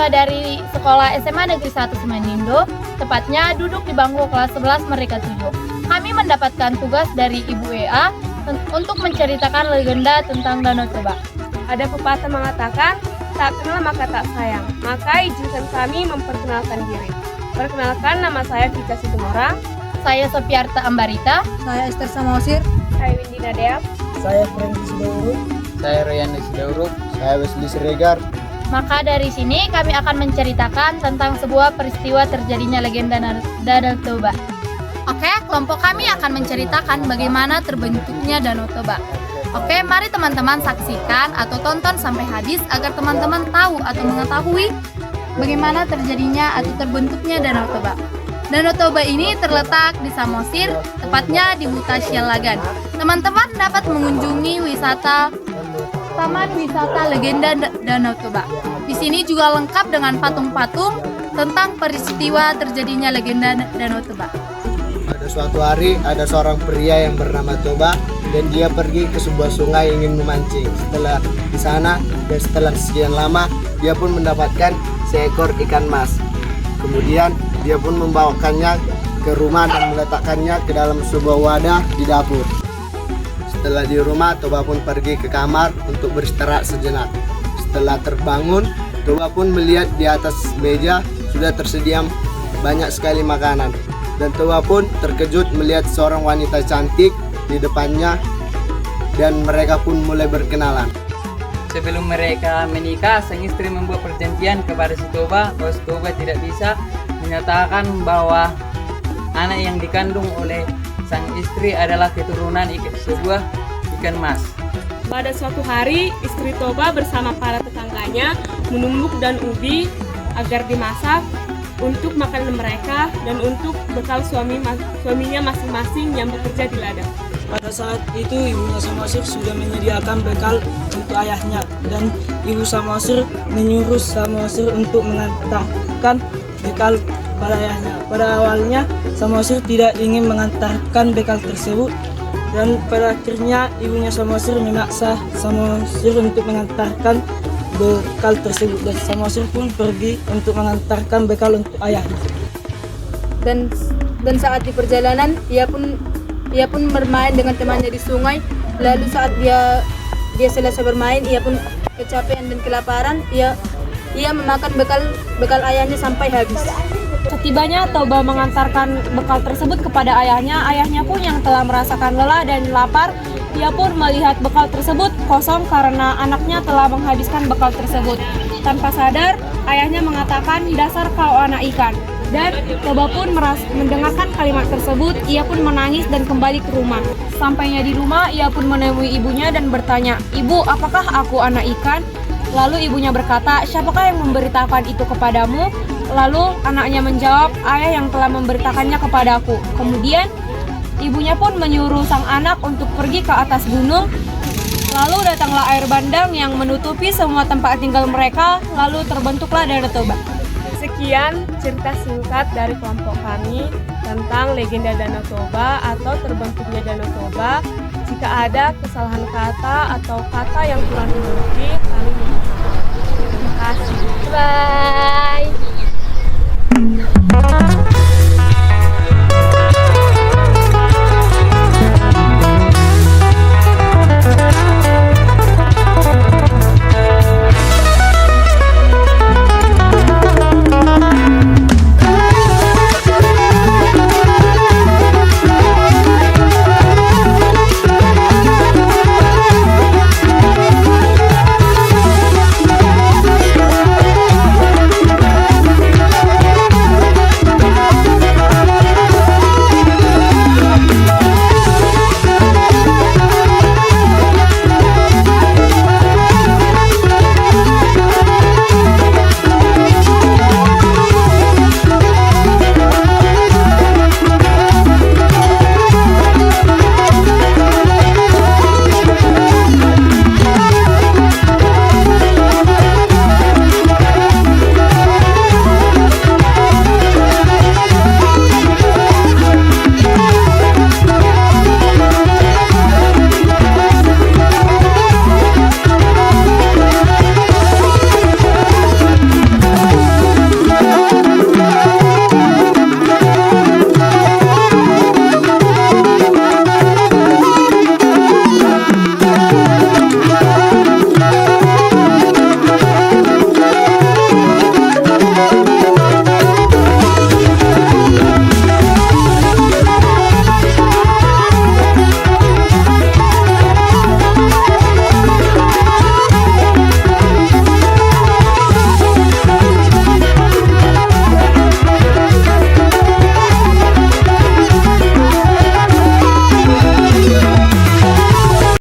siswa dari Sekolah SMA Negeri 1 Semenindo, tepatnya duduk di bangku kelas 11 Merdeka 7. Kami mendapatkan tugas dari Ibu EA untuk menceritakan legenda tentang Danau Toba. Ada pepatah mengatakan, tak kenal maka tak sayang. Maka izinkan kami memperkenalkan diri. Perkenalkan, nama saya Vika Situmorang. Saya Sofiarta Ambarita. Saya Esther Samosir. Saya Windy Nadeap. Saya Franky Sidauruk. Saya Ryan Sidauruk. Saya Wesley Siregar. Maka dari sini kami akan menceritakan tentang sebuah peristiwa terjadinya legenda Danau Toba. Oke, kelompok kami akan menceritakan bagaimana terbentuknya Danau Toba. Oke, mari teman-teman saksikan atau tonton sampai habis agar teman-teman tahu atau mengetahui bagaimana terjadinya atau terbentuknya Danau Toba. Danau Toba ini terletak di Samosir, tepatnya di Huta Sialagan. Teman-teman dapat mengunjungi Taman Wisata Legenda Danau Toba. Di sini juga lengkap dengan patung-patung tentang peristiwa terjadinya legenda Danau Toba. Pada suatu hari ada seorang pria yang bernama Toba dan dia pergi ke sebuah sungai ingin memancing. Setelah di sana dan setelah sekian lama dia pun mendapatkan seekor ikan mas. Kemudian dia pun membawakannya ke rumah dan meletakkannya ke dalam sebuah wadah di dapur. Setelah di rumah, Toba pun pergi ke kamar untuk beristirahat sejenak. Setelah terbangun, Toba pun melihat di atas meja sudah tersedia banyak sekali makanan. Dan Toba pun terkejut melihat seorang wanita cantik di depannya dan mereka pun mulai berkenalan. Sebelum mereka menikah, sang istri membuat perjanjian kepada si Toba bahwa si Toba tidak bisa menyatakan bahwa anak yang dikandung oleh sang istri adalah keturunan sebuah ikan mas. Pada suatu hari, istri Toba bersama para tetangganya menumbuk daun ubi agar dimasak untuk makanan mereka dan untuk bekal suaminya masing-masing yang bekerja di ladang. Pada saat itu ibunya Samosir sudah menyediakan bekal untuk ayahnya dan ibu Samosir menyuruh Samosir untuk mengantarkan bekal pada ayahnya. Pada awalnya Samosir tidak ingin mengantarkan bekal tersebut dan pada akhirnya ibunya Samosir memaksa Samosir untuk mengantarkan bekal tersebut dan Samosir pun pergi untuk mengantarkan bekal untuk ayahnya. Dan saat di perjalanan ia pun bermain dengan temannya di sungai. Lalu saat dia selesai bermain, ia pun kecapean dan kelaparan. Ia memakan bekal ayahnya sampai habis. Setibanya Toba mengantarkan bekal tersebut kepada ayahnya pun yang telah merasakan lelah dan lapar, ia pun melihat bekal tersebut kosong karena anaknya telah menghabiskan bekal tersebut. Tanpa sadar, ayahnya mengatakan, "Dasar kau anak ikan." Dan Toba pun mendengarkan kalimat tersebut, ia pun menangis dan kembali ke rumah. Sampainya di rumah, ia pun menemui ibunya dan bertanya, "Ibu, apakah aku anak ikan?" Lalu ibunya berkata, "Siapakah yang memberitakan itu kepadamu?" Lalu anaknya menjawab, "Ayah yang telah memberitakannya kepadaku." Kemudian ibunya pun menyuruh sang anak untuk pergi ke atas gunung. Lalu datanglah air bandang yang menutupi semua tempat tinggal mereka. Lalu terbentuklah Danau Toba. Sekian cerita singkat dari kelompok kami tentang legenda Danau Toba atau terbentuknya Danau Toba. Jika ada kesalahan kata atau kata yang kurang dimengerti, kami mohon maaf. Terima kasih. Bye.